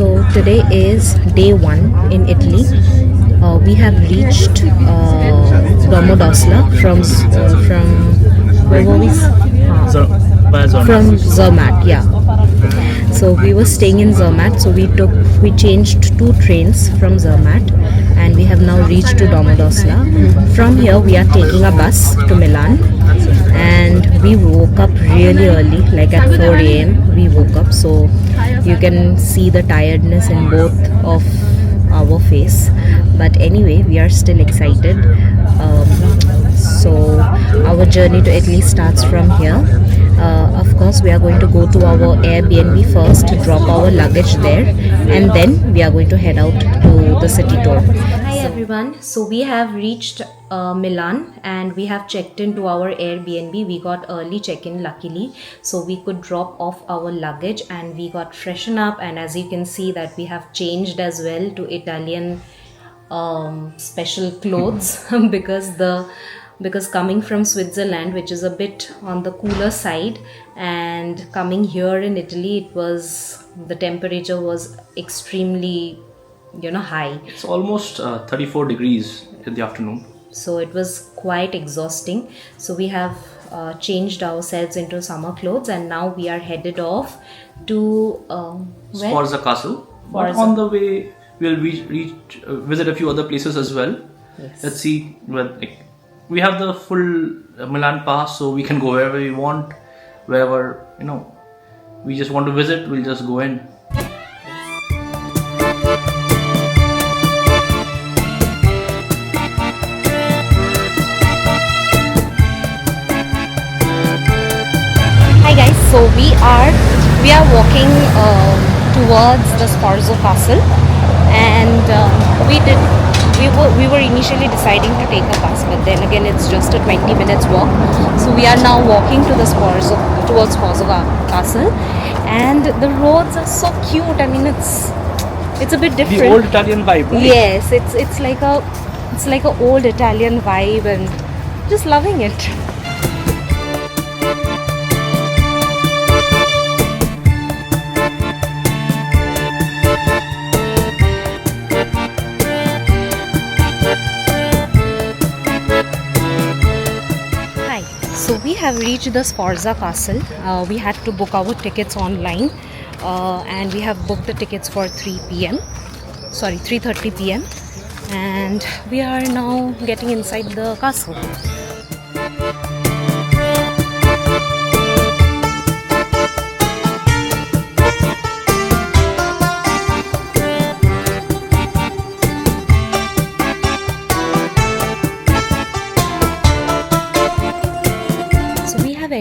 So today is day one in Italy. We have reached Domodossola from where were we? From Zermatt, yeah. So we were staying in Zermatt. So we changed two trains from Zermatt, and we have now reached to Domodossola. From here we are taking a bus to Milan, and we woke up really early, like at 4 a.m. we woke up. So you can see the tiredness in both of our face, but anyway, we are still excited. So our journey to Italy starts from here. Of course, we are going to go to our Airbnb first, drop our luggage there, and then we are going to head out to the city tour. Hi everyone, so we have reached Milan and we have checked into our Airbnb. We got early check-in luckily, so we could drop off our luggage and we got freshen up, and as you can see that we have changed as well to Italian special clothes because coming from Switzerland, which is a bit on the cooler side, and coming here in Italy, the temperature was extremely high. It's almost 34 degrees in the afternoon. So it was quite exhausting. So we have changed ourselves into summer clothes, and now we are headed off to Sforza Castle. But on the way, we'll visit a few other places as well. Yes. Let's see. We have the full Milan pass, so we can go wherever we want, wherever we just want to visit. We'll just go in. Hi guys, so we are walking towards the Sforza Castle, and we were initially deciding to take a bus, but then again it's just a 20 minutes walk. So we are now walking to towards Sforza Castle, and the roads are so cute. I mean, it's a bit different. The old Italian vibe, right? Yes, it's like a old Italian vibe, and just loving it. So we have reached the Sforza Castle. We had to book our tickets online, and we have booked the tickets for 3:30 p.m. and we are now getting inside the castle.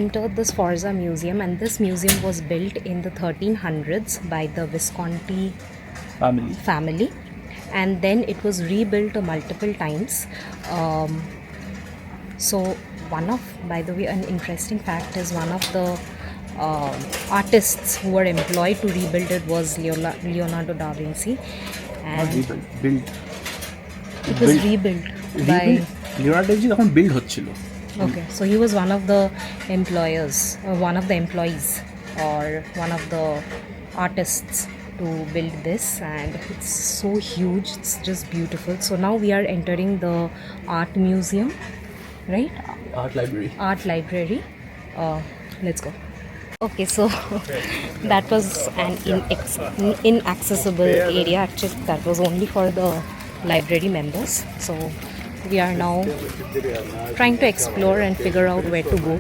Entered the Sforza Museum, and this museum was built in the 1300s by the Visconti family, and then it was rebuilt multiple times. So by the way, an interesting fact is one of the artists who were employed to rebuild it was Leonardo da Vinci, and it was rebuilt by Leonardo da Vinci তখন build হচ্ছিল. Okay, so he was one of the employees, or one of the artists to build this, and it's so huge, it's just beautiful. So now we are entering the art museum, right? Art library. Let's go. Okay, so that was an inaccessible area. Actually, that was only for the library members. So we are now trying to explore and figure out where to go.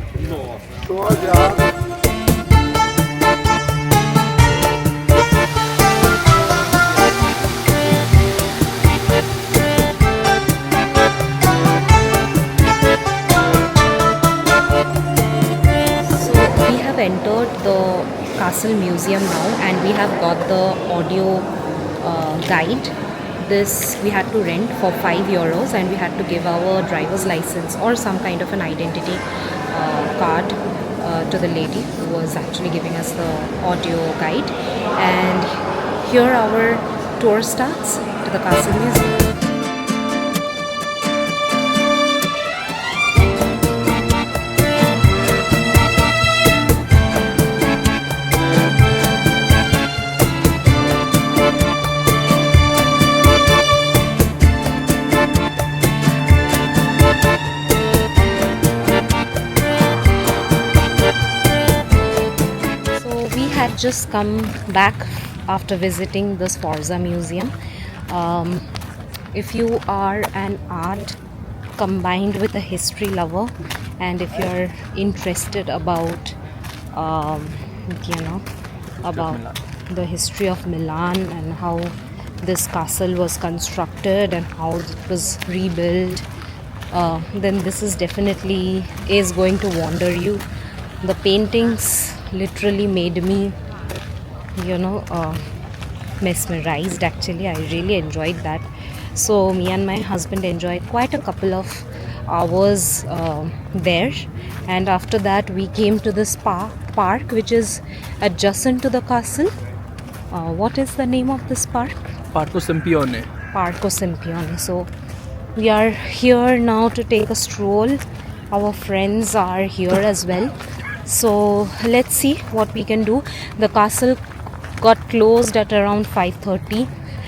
So we have entered the Castle Museum now, and we have got the audio guide. This we had to rent for €5, and we had to give our driver's license or some kind of an identity card to the lady who was actually giving us the audio guide. And here our tour starts to the Castle Museum. just come back after visiting the Sforza Museum. If you are an art combined with a history lover, and if you're interested about about the history of Milan and how this castle was constructed and how it was rebuilt, then this is definitely is going to wonder you. The paintings literally made me mesmerized. Actually, I really enjoyed that. So me and my husband enjoyed quite a couple of hours there, and after that we came to this park which is adjacent to the castle. What is the name of this park? Parco Sempione. Parco Sempione. So we are here now to take a stroll. Our friends are here as well. So let's see what we can do. The castle got closed at around 5:30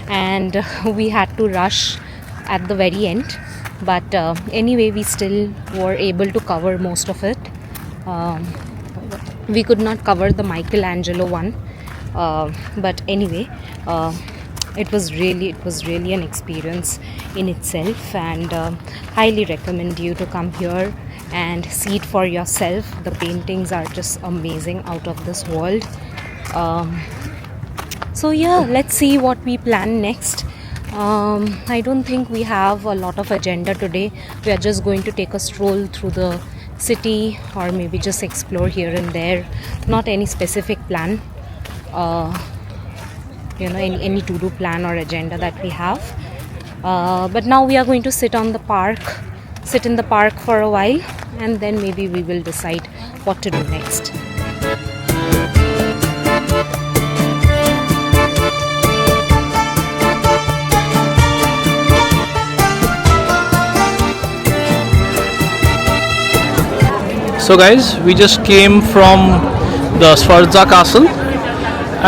and we had to rush at the very end. But anyway, we still were able to cover most of it. We could not cover the Michelangelo one. But anyway, it was really an experience in itself, and highly recommend you to come here and see it for yourself. The paintings are just amazing, out of this world. So yeah, let's see what we plan next. I don't think we have a lot of agenda today. We are just going to take a stroll through the city, or maybe just explore here and there. Not any specific plan, any to-do plan or agenda that we have. But now we are going to sit in the park for a while, and then maybe we will decide what to do next. So guys, we just came from the Sforza Castle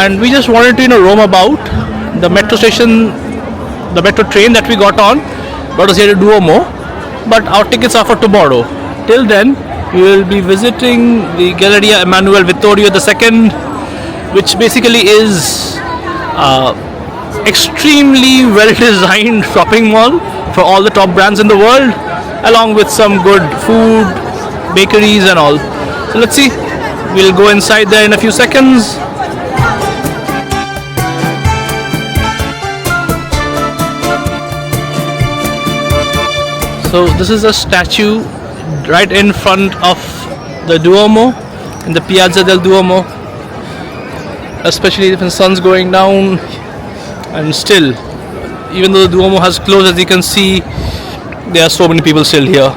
and we just wanted to roam about. The metro station, the metro train that we got us here to Duomo, but our tickets are for tomorrow. Till then, we will be visiting the Galleria Emanuele Vittorio II, which basically is extremely well designed shopping mall for all the top brands in the world, along with some good food, bakeries and all. So let's see, we'll go inside there in a few seconds. So this is a statue right in front of the Duomo, in the Piazza del Duomo, especially if the sun's going down. And still, even though the Duomo has closed, as you can see, there are so many people still here.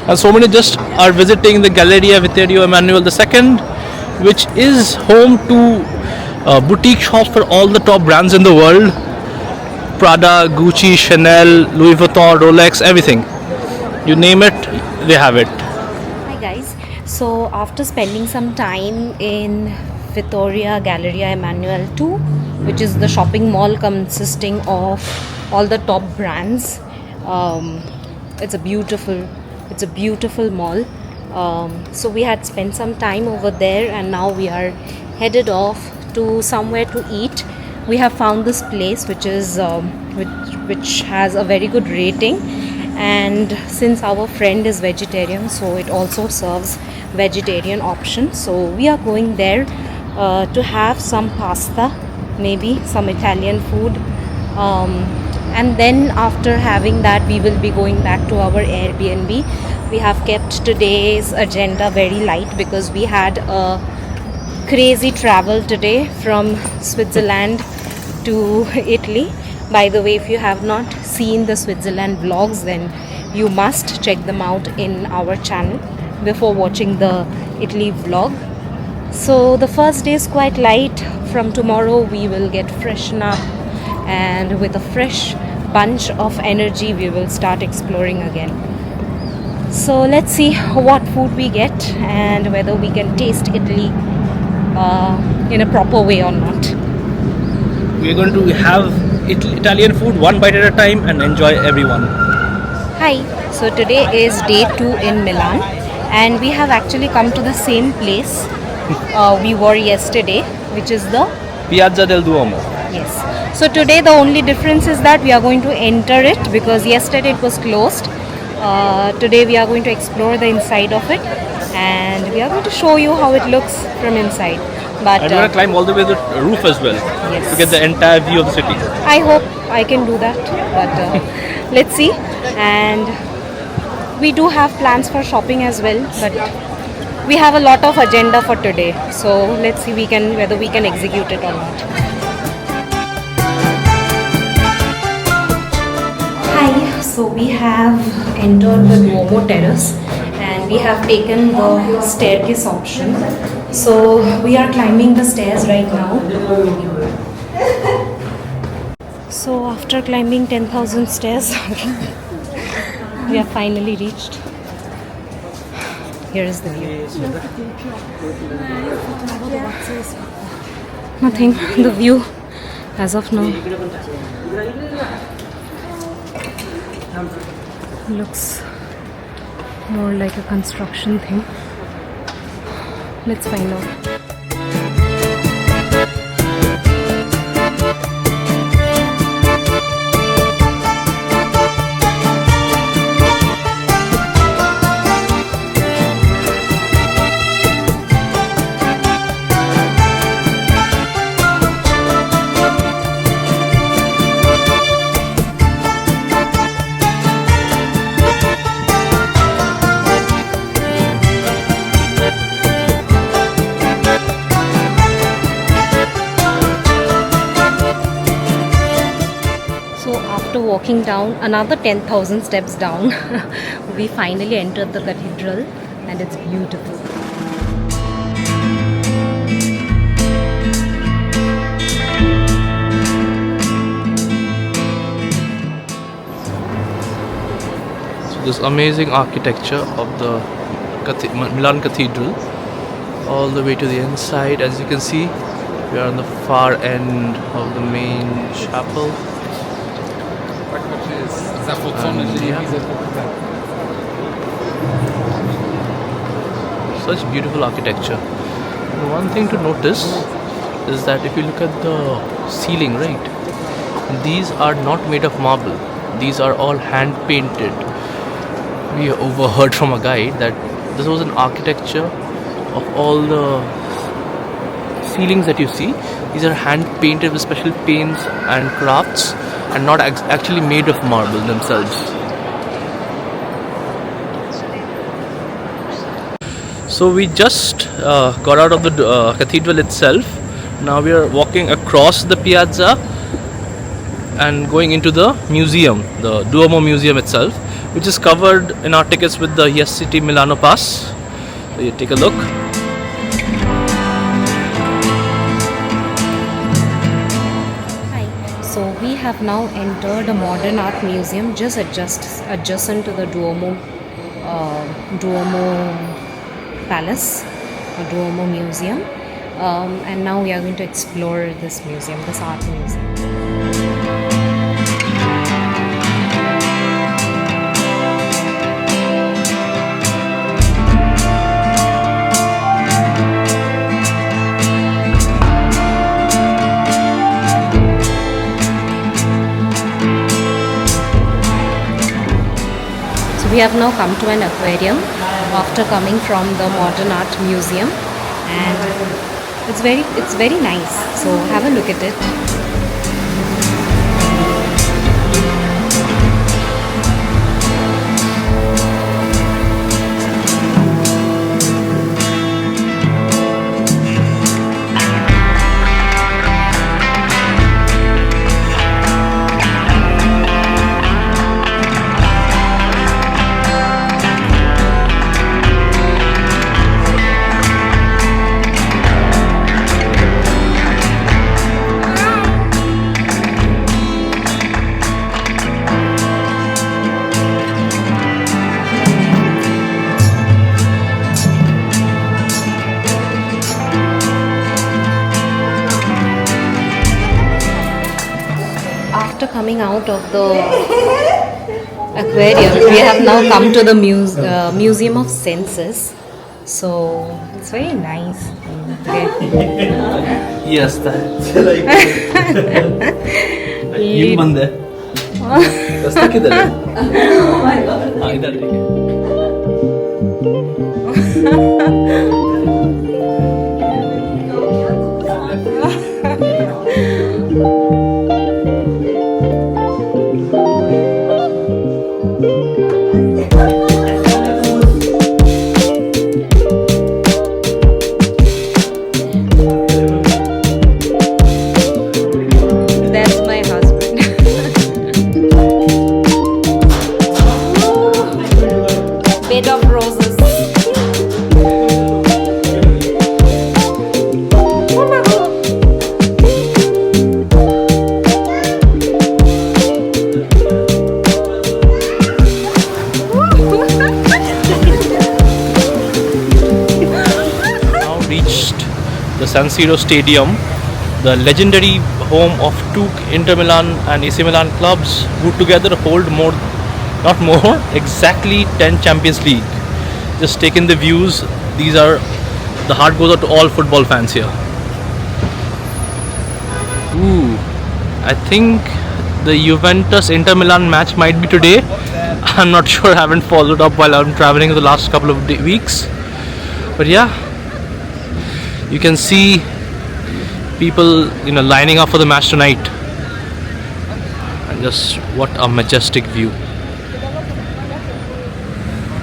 And so many just are visiting the Galleria Vittorio Emanuele II, which is home to boutique shops for all the top brands in the world. Prada, Gucci, Chanel, Louis Vuitton, Rolex, everything. You name it, they have it. Hi guys. So after spending some time in Galleria Emanuele II, which is the shopping mall consisting of all the top brands, it's a beautiful mall. So we had spent some time over there, and now we are headed off to somewhere to eat. We have found this place which is which has a very good rating, and since our friend is vegetarian, so it also serves vegetarian options. So we are going there to have some pasta, maybe some Italian food, and then after having that we will be going back to our Airbnb. We have kept today's agenda very light because we had a crazy travel today from Switzerland to Italy. By the way, if you have not seen the Switzerland vlogs, then you must check them out in our channel before watching the Italy vlog. So the first day is quite light. From tomorrow we will get freshen up, and with a fresh bunch of energy we will start exploring again. So let's see what food we get and whether we can taste Italy in a proper way or not. We're going to have Italian food one bite at a time and enjoy everyone. Hi, so today is day 2 in Milan, and we have actually come to the same place we were yesterday. which is the Piazza del Duomo. yes. So today the only difference is that we are going to enter it because yesterday it was closed. Today we are going to explore the inside of it and we are going to show you how it looks from inside. But I'm going to climb all the way to the roof as well yes. to get the entire view of the city. I hope I can do that, but let's see. And we do have plans for shopping as well, but we have a lot of agenda for today. So let's see whether we can execute it or not. Hi, so we have entered the Duomo terrace and we have taken the staircase option. So we are climbing the stairs right now. So after climbing 10,000 stairs, we have finally reached. Here is the view. Nothing, the view as of now looks more like a construction thing. Let's find out. Walking down another 10,000 steps down, we finally entered the cathedral and it's beautiful. So this amazing architecture of the Milan Cathedral all the way to the inside. As you can see, we are on the far end of the main chapel. Such beautiful architecture. And one thing to notice is that if you look at the ceiling, right, these are not made of marble. These are all hand painted. We overheard from a guide that this was an architecture of all the ceilings that you see. These are hand painted with special paints and crafts and not actually made of marble themselves. So we just got out of the cathedral itself. Now we are walking across the piazza and going into the museum, the Duomo Museum itself, which is covered in our tickets with the Yes City Milano pass. So you take a look. So we have now entered a modern art museum just adjacent to the Duomo Palace, or Duomo Museum, and now we are going to explore this museum, this art museum. We have now come to an aquarium after coming from the modern art museum, and it's very nice. So have a look at it. Coming out of the aquarium, we have now come to the Museum of Senses, So it's very nice. Yes, that's like. ये बंद है. रास्ता किधर है? हाँ इधर ठीक है. That's my husband. Bed of roses. Now reached the San Siro Stadium, the legendary home of two Inter Milan and AC Milan clubs who together hold exactly 10 Champions League. Just take in the views. These are, the heart goes out to all football fans here. Ooh, I think the Juventus Inter Milan match might be today. I'm not sure, I haven't followed up while I'm traveling the last couple of weeks. But yeah, you can see people, lining up for the match tonight. And just what a majestic view.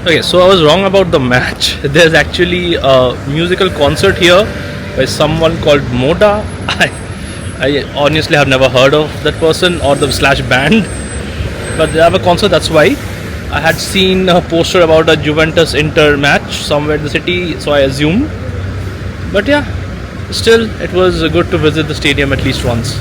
Okay, so I was wrong about the match. There's actually a musical concert here by someone called Moda. I honestly have never heard of that person or the / band, but they have a concert, that's why. I had seen a poster about a Juventus Inter match somewhere in the city, so I assumed. But yeah, still it was good to visit the stadium at least once.